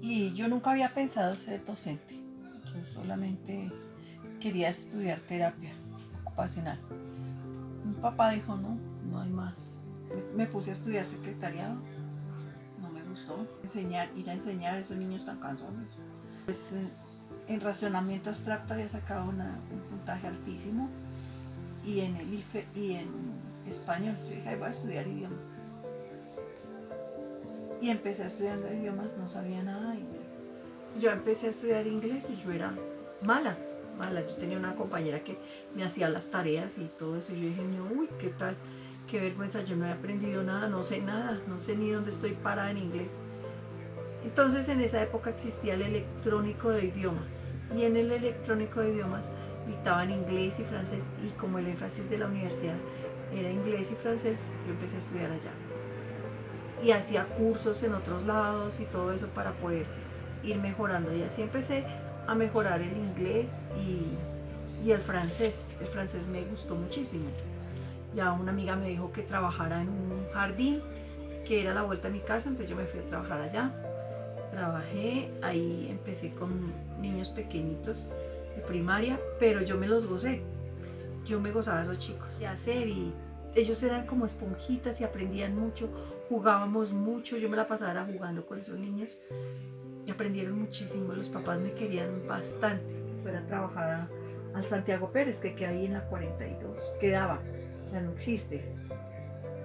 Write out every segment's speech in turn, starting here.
Y yo nunca había pensado ser docente. Yo solamente quería estudiar terapia ocupacional. Mi papá dijo, no, no hay más. Me puse a estudiar secretariado. No me gustó ir a enseñar a esos niños tan cansones. Pues en razonamiento abstracto había sacado un puntaje altísimo y en el IFE y en español. Yo dije, voy a estudiar idiomas. Y empecé estudiando idiomas, no sabía nada de inglés. Yo empecé a estudiar inglés y yo era mala. Yo tenía una compañera que me hacía las tareas y todo eso. Y yo dije, no, uy, ¿qué tal? Qué vergüenza, yo no he aprendido nada, no sé ni dónde estoy parada en inglés. Entonces en esa época existía el electrónico de idiomas y en el electrónico de idiomas dictaban inglés y francés y como el énfasis de la universidad era inglés y francés, yo empecé a estudiar allá. Y hacía cursos en otros lados y todo eso para poder ir mejorando. Y así empecé a mejorar el inglés y el francés. El francés me gustó muchísimo. Ya una amiga me dijo que trabajara en un jardín que era a la vuelta de mi casa, entonces yo me fui a trabajar allá. Trabajé, ahí empecé con niños pequeñitos de primaria, pero yo me los gocé. Yo me gozaba a esos chicos de hacer y ellos eran como esponjitas y aprendían mucho, jugábamos mucho, yo me la pasaba jugando con esos niños y aprendieron muchísimo, los papás me querían bastante. Fuera a trabajar al Santiago Pérez, que queda ahí en la 42, quedaba, ya no existe.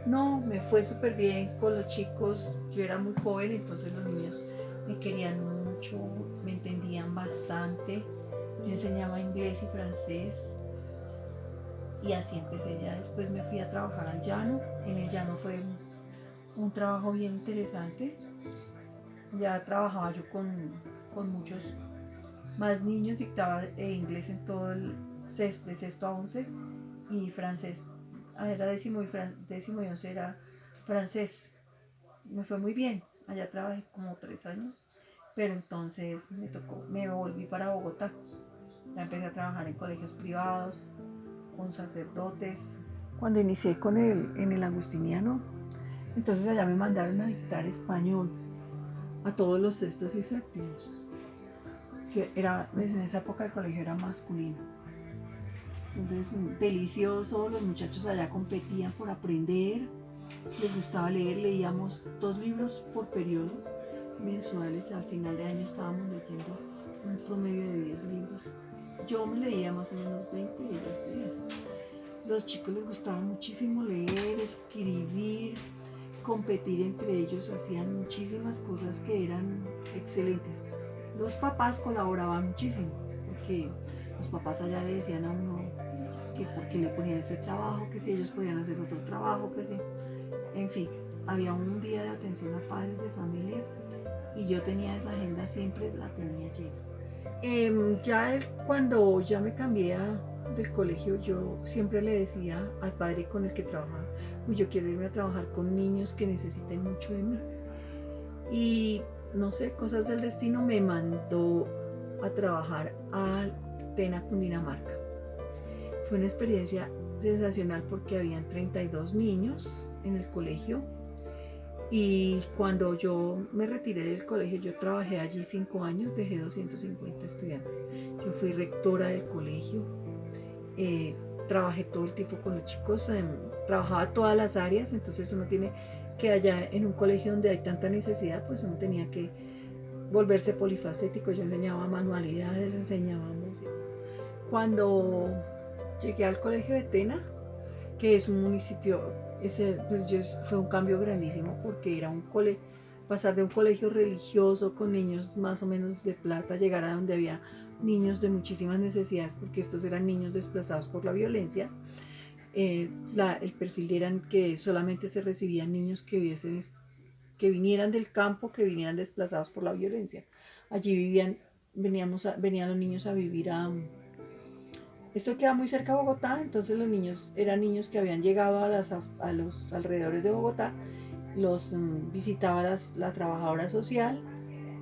No, me fue súper bien con los chicos, yo era muy joven, entonces los niños me querían mucho, me entendían bastante, yo enseñaba inglés y francés y así empecé. Ya después me fui a trabajar al llano, en el llano fue un trabajo bien interesante, ya trabajaba yo con muchos más niños, dictaba inglés en todo de sexto a 11 y francés era décimo y 11 era francés. Me fue muy bien, allá trabajé como 3 años, pero entonces me volví para Bogotá, ya empecé a trabajar en colegios privados, con sacerdotes. Cuando inicié en el agustiniano, entonces allá me mandaron a dictar español a todos los sextos y séptimos, que era, pues, en esa época el colegio era masculino. Entonces, delicioso, los muchachos allá competían por aprender, les gustaba leer, leíamos 2 libros por periodos mensuales, al final de año estábamos leyendo un promedio de 10 libros. Yo me leía más o menos 20 y ellos 10. Los chicos les gustaba muchísimo leer, escribir, competir entre ellos, hacían muchísimas cosas que eran excelentes. Los papás colaboraban muchísimo, porque los papás allá le decían a uno que por qué le ponían ese trabajo, que si ellos podían hacer otro trabajo, que si, en fin, había un día de atención a padres de familia y yo tenía esa agenda, siempre la tenía llena. Cuando ya me cambié del colegio, yo siempre le decía al padre con el que trabajaba, yo quiero irme a trabajar con niños que necesiten mucho de mí. Y no sé, cosas del destino me mandó a trabajar a Tena, Cundinamarca. Fue una experiencia sensacional porque habían 32 niños en el colegio y cuando yo me retiré del colegio, yo trabajé allí 5 años, dejé 250 estudiantes. Yo fui rectora del colegio, trabajé todo el tiempo con los chicos, trabajaba todas las áreas, entonces uno tiene que allá en un colegio donde hay tanta necesidad, pues uno tenía que volverse polifacético. Yo enseñaba manualidades, enseñaba música. Cuando llegué al colegio de Tena, que es un municipio, fue un cambio grandísimo porque era pasar de un colegio religioso con niños más o menos de plata, llegar a donde había niños de muchísimas necesidades, porque estos eran niños desplazados por la violencia. El perfil eran que solamente se recibían niños que vinieran del campo, que vinieran desplazados por la violencia. Allí venían los niños a vivir esto queda muy cerca de Bogotá, entonces los niños eran niños que habían llegado a los alrededores de Bogotá, los visitaba la trabajadora social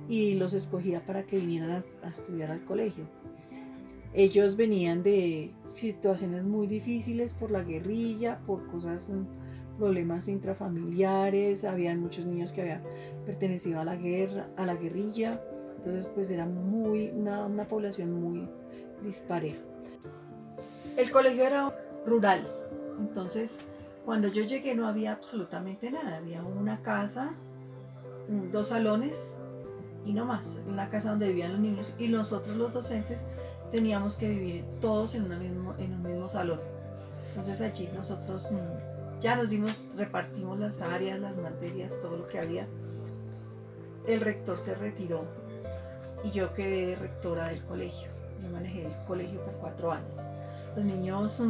y los escogía para que vinieran a estudiar al colegio. Ellos venían de situaciones muy difíciles por la guerrilla, por cosas problemas intrafamiliares, habían muchos niños que habían pertenecido a la guerra, a la guerrilla, entonces pues era una población muy dispareja. El colegio era rural, entonces cuando yo llegué no había absolutamente nada, había una casa, 2 salones y no más, la casa donde vivían los niños, y nosotros los docentes teníamos que vivir todos en un mismo salón. Entonces allí nosotros ya repartimos las áreas, las materias, todo lo que había. El rector se retiró y yo quedé rectora del colegio. Yo manejé el colegio por 4 años. Los niños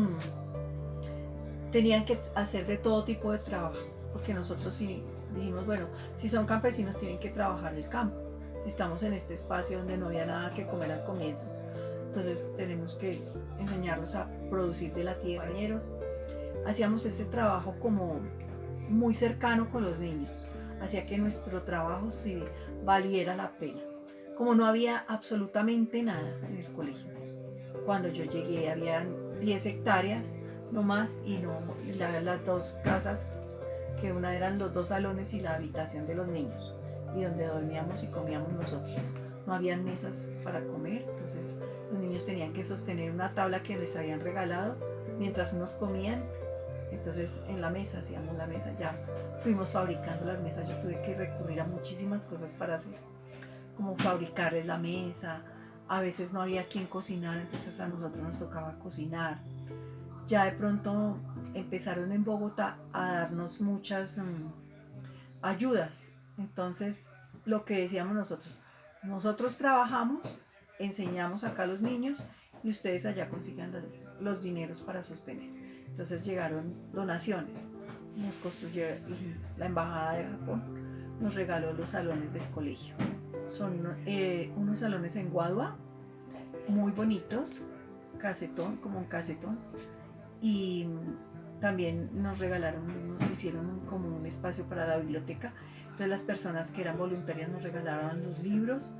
tenían que hacer de todo tipo de trabajo, porque nosotros sí dijimos, bueno, si son campesinos tienen que trabajar el campo. Si estamos en este espacio donde no había nada que comer al comienzo, entonces tenemos que enseñarlos a producir de la tierra. Hacíamos este trabajo como muy cercano con los niños, hacía que nuestro trabajo sí valiera la pena. Como no había absolutamente nada en el colegio, cuando yo llegué había 10 hectáreas no más, y las 2 casas, que una eran los 2 salones y la habitación de los niños, y donde dormíamos y comíamos nosotros. No habían mesas para comer, entonces los niños tenían que sostener una tabla que les habían regalado mientras unos comían. Entonces en la mesa, hacíamos la mesa, ya fuimos fabricando las mesas. Yo tuve que recurrir a muchísimas cosas para hacer, como fabricarles la mesa. A veces no había quien cocinar, entonces a nosotros nos tocaba cocinar. Ya de pronto empezaron en Bogotá a darnos muchas ayudas. Entonces lo que decíamos nosotros trabajamos, enseñamos acá a los niños y ustedes allá consigan los dineros para sostener. Entonces llegaron donaciones, nos construyeron, la embajada de Japón nos regaló los salones del colegio. Son unos salones en Guadua, muy bonitos, como un casetón, y también nos hicieron como un espacio para la biblioteca. Entonces las personas que eran voluntarias nos regalaban los libros,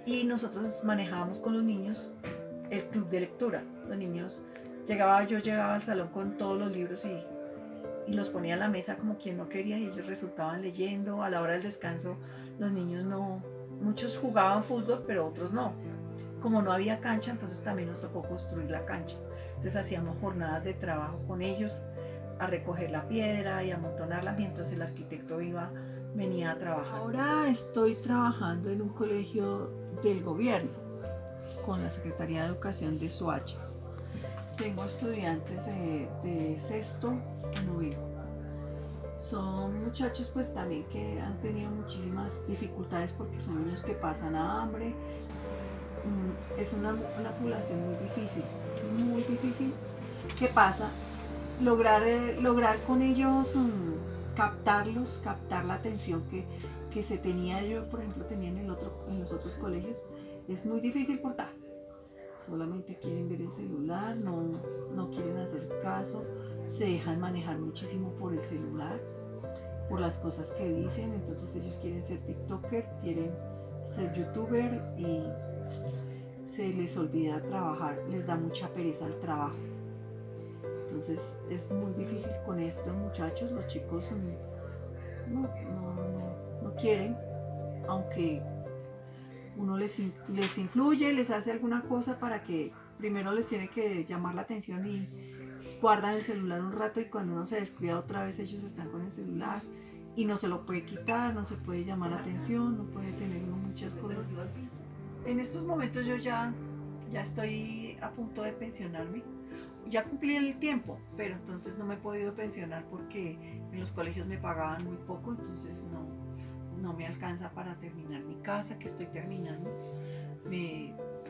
y nosotros manejábamos con los niños el club de lectura. Los niños, yo llegaba al salón con todos los libros y los ponía en la mesa como quien no quería, y ellos resultaban leyendo. A la hora del descanso los niños muchos jugaban fútbol, pero otros no. Como no había cancha, entonces también nos tocó construir la cancha. Entonces hacíamos jornadas de trabajo con ellos, a recoger la piedra y a amontonarla mientras el arquitecto venía a trabajar. Ahora estoy trabajando en un colegio del gobierno con la Secretaría de Educación de Soacha. Tengo estudiantes de 6º a 9º. Son muchachos pues también que han tenido muchísimas dificultades, porque son niños que pasan hambre. Es una población muy difícil. ¿Qué pasa? Lograr con ellos captar la atención que se tenía, yo por ejemplo tenía en los otros colegios, es muy difícil portar. Solamente quieren ver el celular, no quieren hacer caso, se dejan manejar muchísimo por el celular, por las cosas que dicen. Entonces ellos quieren ser tiktoker, quieren ser youtuber, y se les olvida trabajar, les da mucha pereza el trabajo. Entonces es muy difícil con estos muchachos. Los chicos no quieren, aunque uno les influye, les hace alguna cosa para que primero les tiene que llamar la atención, y guardan el celular un rato, y cuando uno se descuida otra vez ellos están con el celular y no se lo puede quitar, no se puede llamar la atención, no puede tener uno muchas cosas. En estos momentos yo ya estoy a punto de pensionarme. Ya cumplí el tiempo, pero entonces no me he podido pensionar porque en los colegios me pagaban muy poco, entonces no me alcanza para terminar mi casa, que estoy terminando.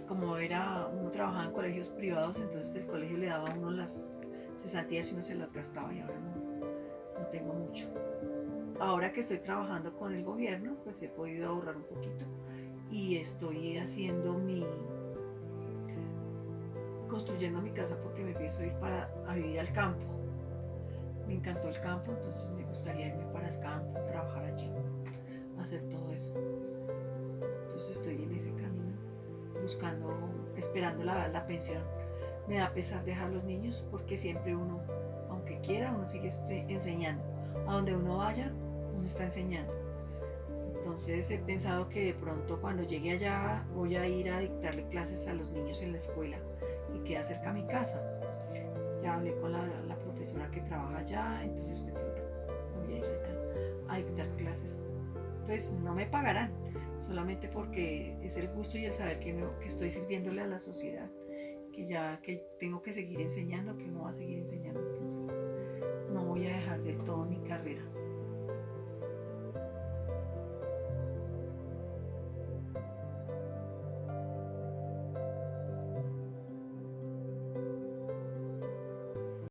Como uno trabajaba en colegios privados, entonces el colegio le daba a uno las cesantías y uno se las gastaba, y ahora no tengo mucho. Ahora que estoy trabajando con el gobierno, pues he podido ahorrar un poquito, y estoy construyendo mi casa, porque me pienso ir a vivir al campo. Me encantó el campo, entonces me gustaría irme para el campo, trabajar allí, hacer todo eso. Entonces estoy en ese camino, esperando la pensión. Me da pesar dejar los niños, porque siempre uno, aunque quiera, uno sigue enseñando. a donde uno vaya, uno está enseñando. Entonces he pensado que de pronto cuando llegue allá voy a ir a dictarle clases a los niños en la escuela que queda cerca a mi casa. Ya hablé con la profesora que trabaja allá, entonces de pronto voy a ir allá a dictar clases. Pues no me pagarán, solamente porque es el gusto y el saber que estoy sirviéndole a la sociedad, que tengo que seguir enseñando, que no va a seguir enseñando. Entonces no voy a dejar del todo mi carrera.